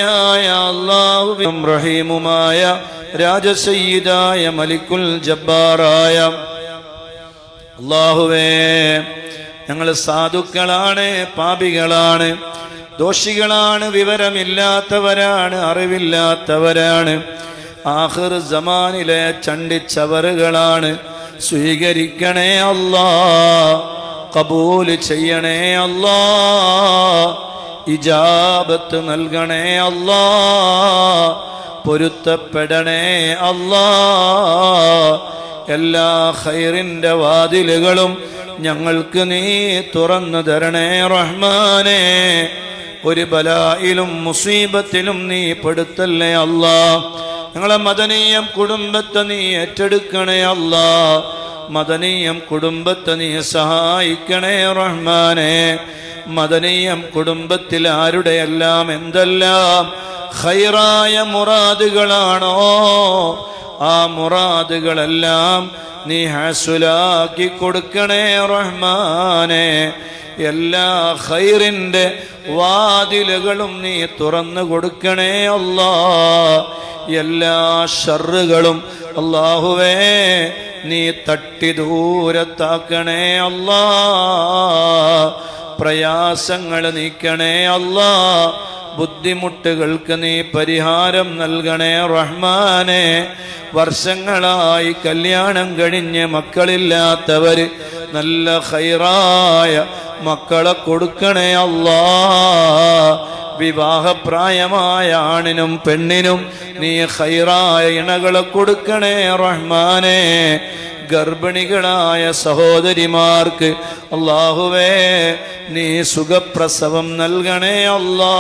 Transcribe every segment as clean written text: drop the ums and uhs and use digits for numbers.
അല്ലാഹുവിൻ റഹീമുമായ രാജസയ്യിദായ മലിക്കുൽ ജബ്ബാറായ അല്ലാഹുവേ, ഞങ്ങൾ സാധുക്കളാണ്, പാപികളാണ്, ദോഷികളാണ്, വിവരമില്ലാത്തവരാണ്, അറിവില്ലാത്തവരാണ്, ആഖിർ സമാനിലെ ചണ്ടിച്ചവറുകളാണ്. സ്വീകരിക്കണേ അല്ലാ, ഖബൂൽ ചെയ്യണേ അല്ലാ, ഇജാബത്ത് നൽകണേ അല്ലാ, പൊരുത്തപ്പെടണേ അല്ലാ. എല്ലാ ഖൈറിന്റെ വാതിലുകളും ഞങ്ങൾക്ക് നീ തുറന്നു തരണേ റഹ്മാനേ. ഒരു ബലായിലും മുസീബത്തിലും നീ പെടുത്തല്ലേ അല്ലാ. ഞങ്ങളെ മദനീയം കുടുംബത്തെ നീ ഏറ്റെടുക്കണേ അല്ലാ. മദനീയം കുടുംബത്തെ നീ സഹായിക്കണേ റഹ്മാനേ. മദനീയം കുടുംബത്തിൽ ആരുടെയെല്ലാം എന്തെല്ലാം ഖൈറായ മുറാദുകളാണോ ആ മുറാദുകളെല്ലാം നീ ഹസുലാക്കി കൊടുക്കണേ റഹ്മാനേ. എല്ലാ ഖൈറിന്റെ വാതിലുകളും നീ തുറന്നു കൊടുക്കണേ അല്ലാ. എല്ലാ ഷർറുകളും അല്ലാഹുവേ നീ തട്ടി ദൂരത്താക്കണേ അല്ലാ. പ്രയാസങ്ങൾ നീക്കണേ അല്ലാ. ബുദ്ധിമുട്ടുകൾക്ക് നീ പരിഹാരം നൽകണേ റഹ്മാനേ. വർഷങ്ങളായി കല്യാണം കഴിഞ്ഞ് മക്കളില്ലാത്തവര് നല്ല ഖൈറായ മക്കളെ കൊടുക്കണേ അല്ലാ. വിവാഹപ്രായമായ ആണിനും പെണ്ണിനും നീ ഖൈറായ ഇണകളെ കൊടുക്കണേ റഹ്മാനേ. ഗർഭിണികളായ സഹോദരിമാർക്ക് അല്ലാഹുവേ നീ സുഖപ്രസവം നൽകണേ അല്ലാ.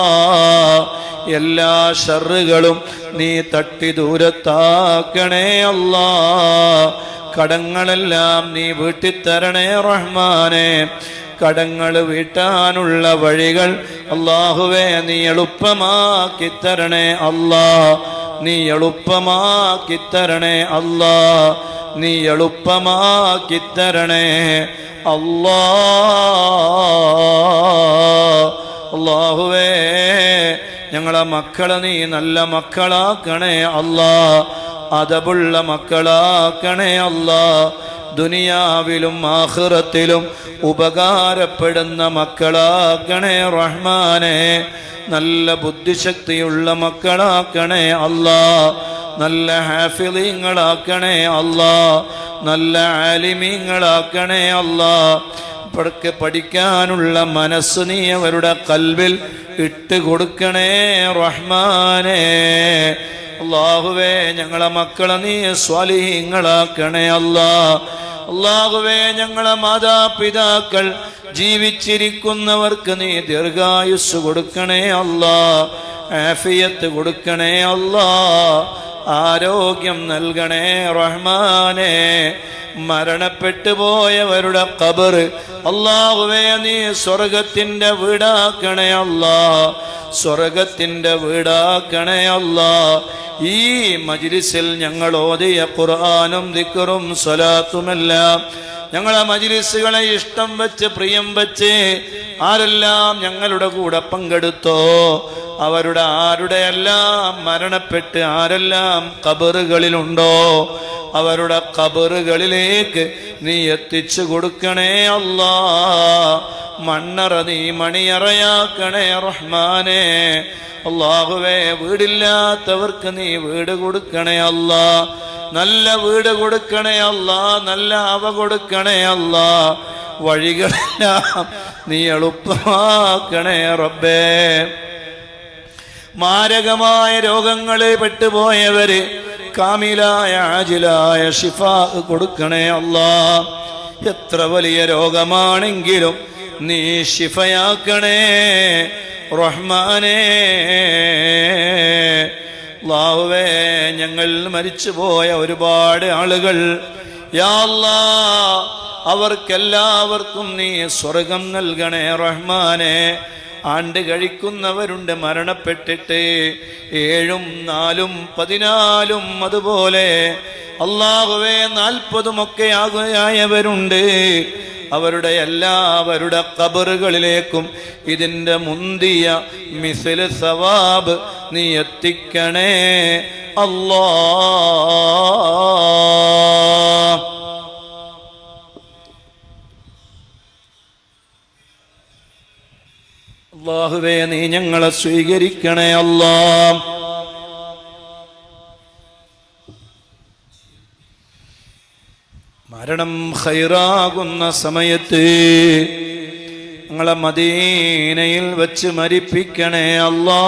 എല്ലാ ഷർറുകളും നീ തട്ടി ദൂരത്താക്കണേ അല്ലാ. കടങ്ങളെല്ലാം നീ വീട്ടിത്തരണേ റഹ്മാനേ. കടങ്ങൾ വീട്ടാനുള്ള വഴികൾ അല്ലാഹുവേ നീ എളുപ്പമാക്കി തരണേ അല്ലാ. നീ എളുപ്പമാക്കി തരണേ അല്ലാ. നീ എളുപ്പമാക്കി തരണേ അല്ലാ. അല്ലാഹുവേ, ഞങ്ങളെ മക്കളെ നീ നല്ല മക്കളാക്കണേ അല്ലാ. അദബുള്ള മക്കളാക്കണേ അല്ലാ. ദുനിയാവിലും ആഖിറത്തിലും ഉപകാരപ്പെടുന്ന മക്കളാക്കണേ റഹ്മാനേ. നല്ല ബുദ്ധിശക്തിയുള്ള മക്കളാക്കണേ അല്ലാ. നല്ല ഹാഫിളീങ്ങളാക്കണേ അല്ലാ. നല്ല ആലിമീങ്ങളാക്കണേ അല്ലാ. പഠിക്കാനുള്ള മനസ്സ് നീ അവരുടെ ഖൽബിൽ ഇട്ട് കൊടുക്കണേ റഹ്മാനേ. അല്ലാഹുവേ, ഞങ്ങളെ മക്കളെ നീ സ്വാലിഹീങ്ങളാക്കണേ അല്ലാ. അല്ലാഹുവേ, ഞങ്ങളെ മാതാപിതാക്കൾ ജീവിച്ചിരിക്കുന്നവർക്ക് നീ ദീർഘായുസ് കൊടുക്കണേ അല്ലാ. ആഫിയത്ത് കൊടുക്കണേ അല്ലാ. ആരോഗ്യം നൽകണേ റഹ്മാനേ. മരണപ്പെട്ടു പോയവരുടെ ഖബർ അല്ലാഹുവേ നീ സ്വർഗത്തിന്റെ വീടാക്കണേ അല്ലാ. സ്വർഗത്തിന്റെ വീടാക്കണേ അല്ലാ. ഈ മജ്ലിസിൽ ഞങ്ങൾ ഓതിയ ഖുർആനും ദിക്റും സ്വലാത്തുമെല്ലാം ഞങ്ങളെ മജ്ലിസുകളെ ഇഷ്ടം വെച്ച് പ്രിയം വെച്ച് ആരെല്ലാം ഞങ്ങളുടെ കൂടെ പങ്കെടുത്തോ അവരുടെ ആരുടെയെല്ലാം മരണപ്പെട്ട് ആരെല്ലാം ഖബറുകളിലുണ്ടോ അവരുടെ ഖബറുകളിലേക്ക് നീ എത്തിച്ചു കൊടുക്കണേ അല്ലാ. മണ്ണറ നീ മണിയറയാക്കണേ റഹ്മാനേ. അല്ലാഹുവേ, വീടില്ലാത്തവർക്ക് നീ വീട് കൊടുക്കണേ അല്ലാ. നല്ല വീട് കൊടുക്കണേ അല്ലാ. നല്ല അവ കൊടുക്കണേ അല്ലാ. വഴികളെല്ലാം നീ എളുപ്പമാക്കണേ റബ്ബേ. മാരകമായ രോഗങ്ങളെ പെട്ടുപോയവര് കാമിലായ ആജിലായ ശിഫാ കൊടുക്കണേ അല്ലാ. എത്ര വലിയ രോഗമാണെങ്കിലും നീ ശിഫയാക്കണേ റഹ്മാനേ. അല്ലാഹുവേ, ഞങ്ങൾ മരിച്ചുപോയ ഒരുപാട് ആളുകൾ യാ അല്ലാ അവർക്കെല്ലാവർക്കും നീ സ്വർഗം നൽകണേ റഹ്മാനേ. ആണ്ട് കഴിക്കുന്നവരുണ്ട് മരണപ്പെട്ടിട്ട് 7, 4, 14 അതുപോലെ അല്ലാഹുവേ 40 ആകുകയായവരുണ്ട്. അവരുടെ എല്ലാവരുടെ ഖബറുകളിലേക്കും ഇതിൻ്റെ മുന്തിയ മിസ്ല സവാബ് നീ എത്തിക്കണേ അല്ലാ. അല്ലാഹുവേ നീ ഞങ്ങളെ സ്വീകരിക്കണേ അല്ലാ. മരണം ഖൈറാകുന്ന സമയത്ത് ഞങ്ങളെ മദീനയിൽ വച്ച് മരിപ്പിക്കണേ അല്ലാ.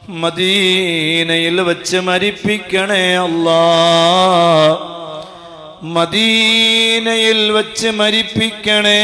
മദീനയിൽ വച്ച് മരിപ്പിക്കണേ അല്ലാ. മദീനയിൽ വച്ച് മരിപ്പിക്കണേ